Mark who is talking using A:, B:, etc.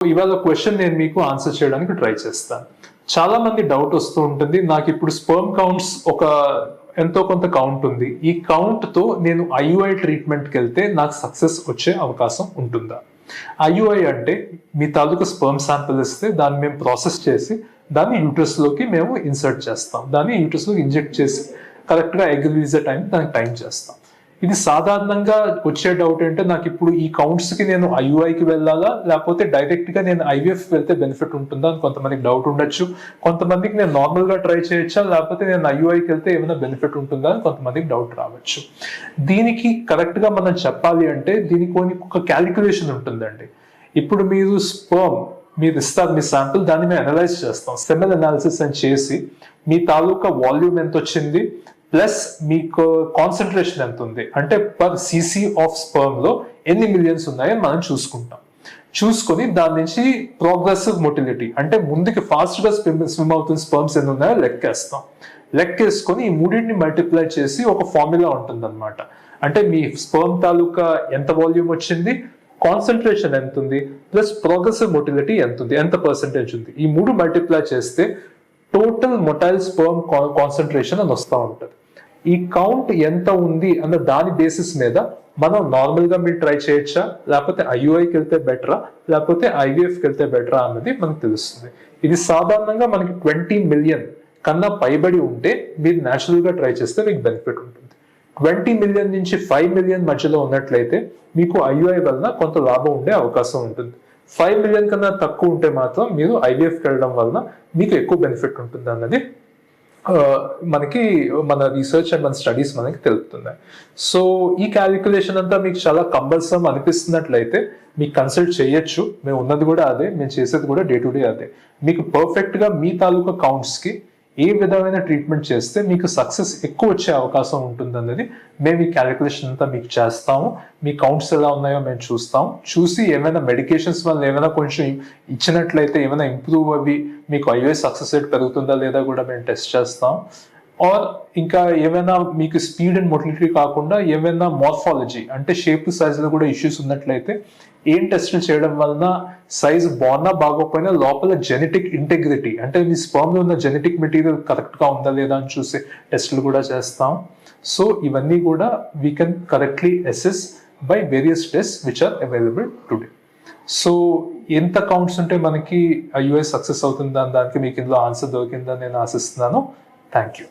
A: ఇవాళ క్వశ్చన్ నేను మీకు ఆన్సర్ చేయడానికి ట్రై చేస్తాను. చాలా మంది డౌట్ వస్తూ ఉంటుంది, నాకు ఇప్పుడు స్పర్మ్ కౌంట్స్ ఎంతో కొంత కౌంట్ ఉంది, ఈ కౌంట్ తో నేను ఐయుఐ ట్రీట్మెంట్కి వెళ్తే నాకు సక్సెస్ వచ్చే అవకాశం ఉంటుందా? ఐయుఐ అంటే మీ తాలూకా స్పర్మ్ శాంపిల్ ఇస్తే దాన్ని మేము ప్రాసెస్ చేసి దాన్ని యూట్రస్ లోకి మేము ఇన్సర్ట్ చేస్తాం, దాన్ని యూట్రస్ లోకి ఇంజెక్ట్ చేసి కరెక్ట్ గా ఎగ్ రిలీజ్ దానికి టైం చేస్తాం. ఇది సాధారణంగా వచ్చే డౌట్ ఏంటంటే, నాకు ఇప్పుడు ఈ కౌంట్స్ కి నేను ఐయుఐకి వెళ్ళాలా లేకపోతే డైరెక్ట్ గా నేను ఐవీఎఫ్ వెళ్తే బెనిఫిట్ ఉంటుందా అని కొంతమందికి డౌట్ ఉండొచ్చు. కొంతమందికి నేను నార్మల్ గా ట్రై చేయొచ్చా లేకపోతే నేను ఐయుఐకి వెళ్తే ఏమైనా బెనిఫిట్ ఉంటుందా అని కొంతమందికి డౌట్ రావచ్చు. దీనికి కరెక్ట్ గా మనం చెప్పాలి అంటే దీనికి ఒక క్యాలిక్యులేషన్ ఉంటుందండి. ఇప్పుడు మీరు ఇస్తారు మీ శాంపిల్, దాన్ని మేము అనలైజ్ చేస్తాం, సెమెల్ అనాలిసిస్ అని చేసి మీ తాలూకా వాల్యూమ్ ఎంత వచ్చింది ప్లస్ మీకు కాన్సన్ట్రేషన్ ఎంత ఉంది అంటే పర్ సీసీ ఆఫ్ స్పర్మ్ లో ఎన్ని మిలియన్స్ ఉన్నాయని మనం చూసుకొని దాని నుంచి ప్రోగ్రెసివ్ మొటిలిటీ అంటే ముందుకి ఫాస్ట్ గా స్విమ్ అవుతున్న స్పర్మ్స్ ఎన్ని ఉన్నాయో లెక్కేసుకొని ఈ మూడింటిని మల్టిప్లై చేసి ఒక ఫార్ములా ఉంటుంది అనమాట. అంటే మీ స్పర్మ్ తాలూకా ఎంత వాల్యూమ్ వచ్చింది, కాన్సన్ట్రేషన్ ఎంత ఉంది ప్లస్ ప్రోగ్రెసివ్ మొటిలిటీ ఎంత ఉంది, ఎంత పర్సెంటేజ్ ఉంది, ఈ మూడు మల్టిప్లై చేస్తే టోటల్ మొటైల్ స్పర్మ్ కాన్సన్ట్రేషన్ అని వస్తూ ఉంటుంది. ఈ కౌంట్ ఎంత ఉంది అన్న దాని బేసిస్ మీద మనం నార్మల్ గా మీరు ట్రై చేయొచ్చా లేకపోతే ఐయుఐకి వెళ్తే బెటరా లేకపోతే ఐవీఎఫ్కి వెళ్తే బెటరా అన్నది మనకు తెలుస్తుంది. ఇది సాధారణంగా మనకి 20 మిలియన్ కన్నా పైబడి ఉంటే మీరు న్యాచురల్ గా ట్రై చేస్తే మీకు బెనిఫిట్ ఉంటుంది. 20 మిలియన్ నుంచి 5 మిలియన్ మధ్యలో ఉన్నట్లయితే మీకు ఐయుఐ వలన కొంత లాభం ఉండే అవకాశం ఉంటుంది. 5 మిలియన్ కన్నా తక్కువ ఉంటే మాత్రం మీరు ఐవీఎఫ్కి వెళ్ళడం వలన మీకు ఎక్కువ బెనిఫిట్ ఉంటుంది అన్నది మన రీసెర్చ్ అండ్ మన స్టడీస్ మనకి తెలుపుతున్నాయి. సో ఈ క్యాలిక్యులేషన్ అంతా మీకు చాలా కంపల్సరీ అనిపిస్తున్నట్లయితే మీకు కన్సల్ట్ చేయొచ్చు. మేము ఉన్నది కూడా అదే, మేము చేసేది కూడా డే టు డే అదే. మీకు పర్ఫెక్ట్ గా మీ తాలూకా కౌంట్స్ కి ఏ విధమైన ట్రీట్మెంట్ చేస్తే మీకు సక్సెస్ ఎక్కువ వచ్చే అవకాశం ఉంటుంది అన్నది మేము ఈ క్యాలిక్యులేషన్ అంతా మీకు చేస్తాము. మీ కౌంట్స్ ఎలా ఉన్నాయో మేము చూసి ఏమైనా మెడికేషన్స్ వల్ల ఏమైనా కొంచెం ఇచ్చినట్లయితే ఏమైనా ఇంప్రూవ్ అవి మీకు ఐయుఐ సక్సెస్ రేట్ పెరుగుతుందా లేదా కూడా మేము టెస్ట్ చేస్తాం. ఆర్ ఇంకా ఏమైనా మీకు స్పీడ్ అండ్ మొటిలిటీ కాకుండా ఏమైనా మార్ఫాలజీ అంటే షేప్ సైజ్ లో కూడా ఇష్యూస్ ఉన్నట్లయితే ఏం టెస్టులు చేయడం వలన సైజ్ బాగోపోయినా లోపల జెనెటిక్ ఇంటెగ్రిటీ అంటే మీ స్పర్మ్ లో ఉన్న జెనెటిక్ మెటీరియల్ కరెక్ట్ గా ఉందా లేదా అని చూసే టెస్టులు కూడా చేస్తాం. సో ఇవన్నీ కూడా we can correctly assess by various test which are available today. So ఎంత కౌంట్స్ ఉంటే మనకి ఐయుఐ సక్సెస్ అవుతుందా దానికి మీకు ఇందులో ఆన్సర్ దొరికిందని నేను ఆశిస్తున్నాను. Thank you.